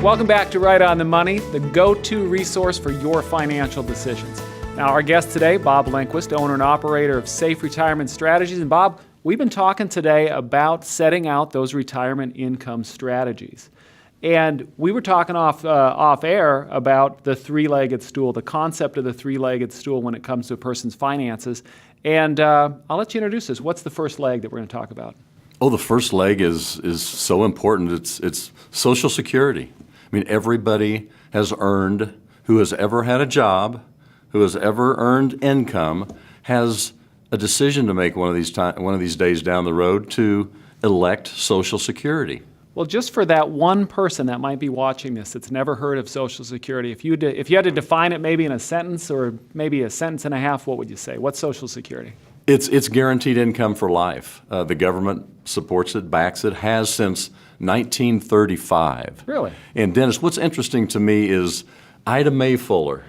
Welcome back to Right on the Money, the go-to resource for your financial decisions. Now, our guest today, Bob Lindquist, owner and operator of Safe Retirement Strategies. And Bob, we've been talking today about setting out those retirement income strategies. And we were talking off air about the three-legged stool, the concept of the three-legged stool when it comes to a person's finances. And I'll let you introduce this. What's the first leg that we're going to talk about? Oh, the first leg is so important. It's Social Security. I mean, everybody has earned, who has ever had a job, who has ever earned income, has a decision to make one of these days down the road to elect Social Security. Well, just for that one person that might be watching this that's never heard of Social Security, if you had to define it maybe in a sentence or maybe a sentence and a half, what would you say? What's Social Security? It's guaranteed income for life. The government supports it, backs it, has since 1935. Really? And Dennis, what's interesting to me is Ida Mae Fuller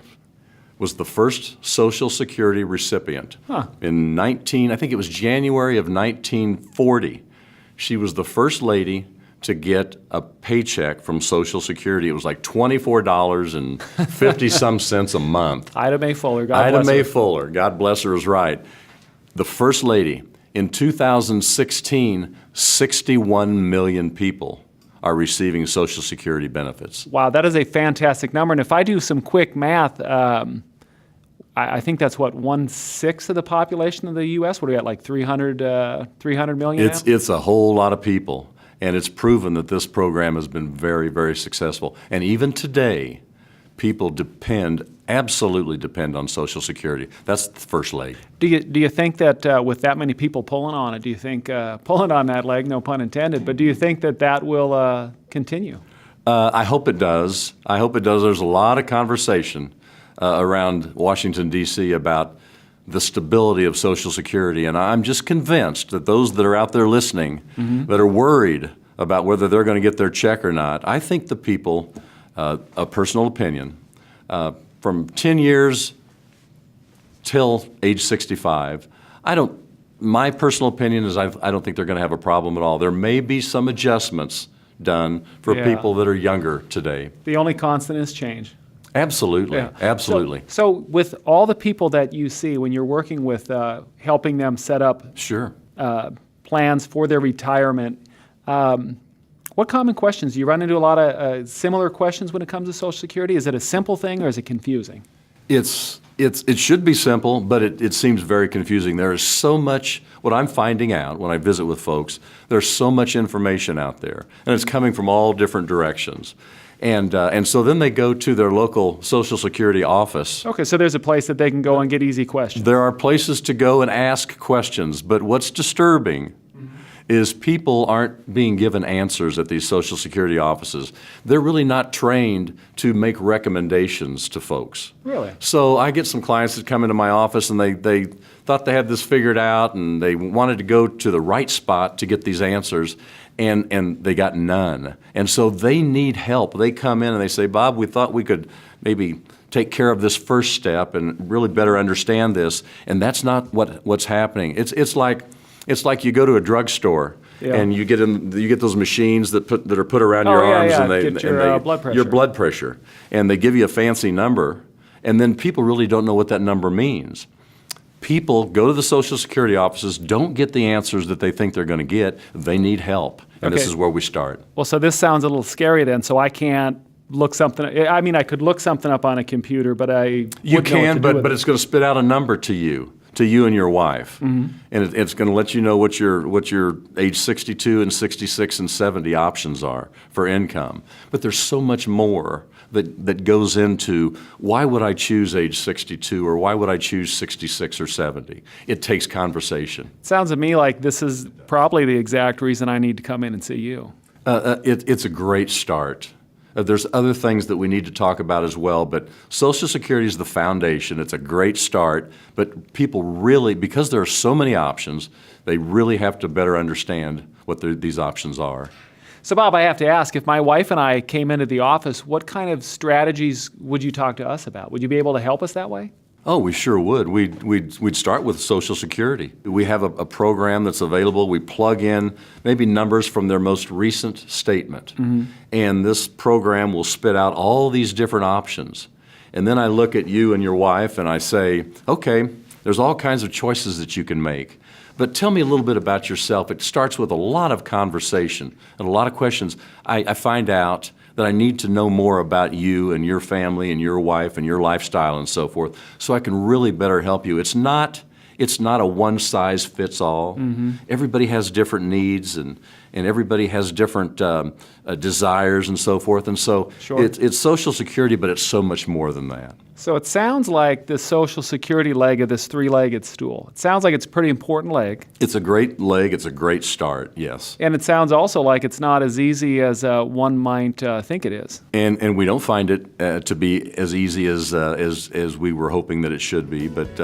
was the first Social Security recipient. In I think it was January of 1940. She was the first lady to get a paycheck from Social Security. It was like $24.50 cents a month. Ida Mae Fuller, God bless her. Ida Mae Fuller, God bless her, is right. The first lady. In 2016, 61 million people are receiving Social Security benefits. Wow, that is a fantastic number. And if I do some quick math, I think that's what, 1/6 of the population of the U.S.? What do we got, like 300 million now? It's a whole lot of people, and it's proven that this program has been very, very successful. And even today, people absolutely depend on Social Security. That's the first leg. Do you think that with that many people pulling on it, do you think, pulling on that leg, no pun intended, but do you think that will continue? I hope it does. I hope it does. There's a lot of conversation around Washington, D.C. about the stability of Social Security, and I'm just convinced that those that are out there listening that are worried about whether they're going to get their check or not, I think the people, a personal opinion, from 10 years till age 65, my personal opinion is I don't think they're going to have a problem at all. There may be some adjustments done for people that are younger today. The only constant is change. Absolutely, Yeah. absolutely. So with all the people that you see when you're working with helping them set up plans for their retirement, what common questions? Do you run into a lot of similar questions when it comes to Social Security? Is it a simple thing or is it confusing? It should be simple, but it seems very confusing. There is so much, what I'm finding out when I visit with folks, there's so much information out there, and it's coming from all different directions. And so then they go to their local Social Security office. Okay, so there's a place that they can go and get easy questions. There are places to go and ask questions, but what's disturbing is people aren't being given answers at these Social Security offices. They're really not trained to make recommendations to folks. Really? So I get some clients that come into my office and they thought they had this figured out and they wanted to go to the right spot to get these answers, and they got none. And so they need help. They come in and they say, Bob, we thought we could maybe take care of this first step and really better understand this, and that's not what's happening. It's like you go to a drugstore and you get those machines that are put around your arms and they get your blood pressure. Your blood pressure, and they give you a fancy number, and then people really don't know what that number means. People go to the Social Security offices, don't get the answers that they think they're going to get. They need help, and this is where we start. Well, so this sounds a little scary then. So I can't look something. I mean, I could look something up on a computer, but you can, but it's going to spit out a number to you and your wife, and it's going to let you know what your age 62 and 66 and 70 options are for income. But there's so much more that goes into why would I choose age 62 or why would I choose 66 or 70? It takes conversation. Sounds to me like this is probably the exact reason I need to come in and see you. It's a great start. There's other things that we need to talk about as well, but Social Security is the foundation. It's a great start, but people really, because there are so many options, they really have to better understand what these options are. So, Bob, I have to ask, if my wife and I came into the office, what kind of strategies would you talk to us about? Would you be able to help us that way? Oh, we sure would. We'd start with Social Security. We have a program that's available. We plug in maybe numbers from their most recent statement. And this program will spit out all these different options. And then I look at you and your wife and I say, okay, there's all kinds of choices that you can make. But tell me a little bit about yourself. It starts with a lot of conversation and a lot of questions. I find out that I need to know more about you and your family and your wife and your lifestyle and so forth, so I can really better help you. It's not a one-size-fits-all. Everybody has different needs and everybody has different desires and so forth. And so it's Social Security, but it's so much more than that. So it sounds like the Social Security leg of this three-legged stool. It sounds like it's a pretty important leg. It's a great leg. It's a great start, yes. And it sounds also like it's not as easy as one might think it is. And we don't find it to be as easy as we were hoping that it should be. But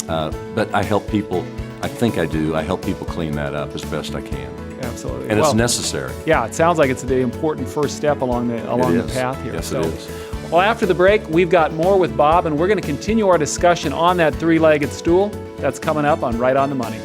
I help people. I think I do. I help people clean that up as best I can. Absolutely. And it's necessary. Yeah, it sounds like it's the important first step along the path here. Yes, it is. Well, after the break, we've got more with Bob, and we're going to continue our discussion on that three-legged stool. That's coming up on Right on the Money.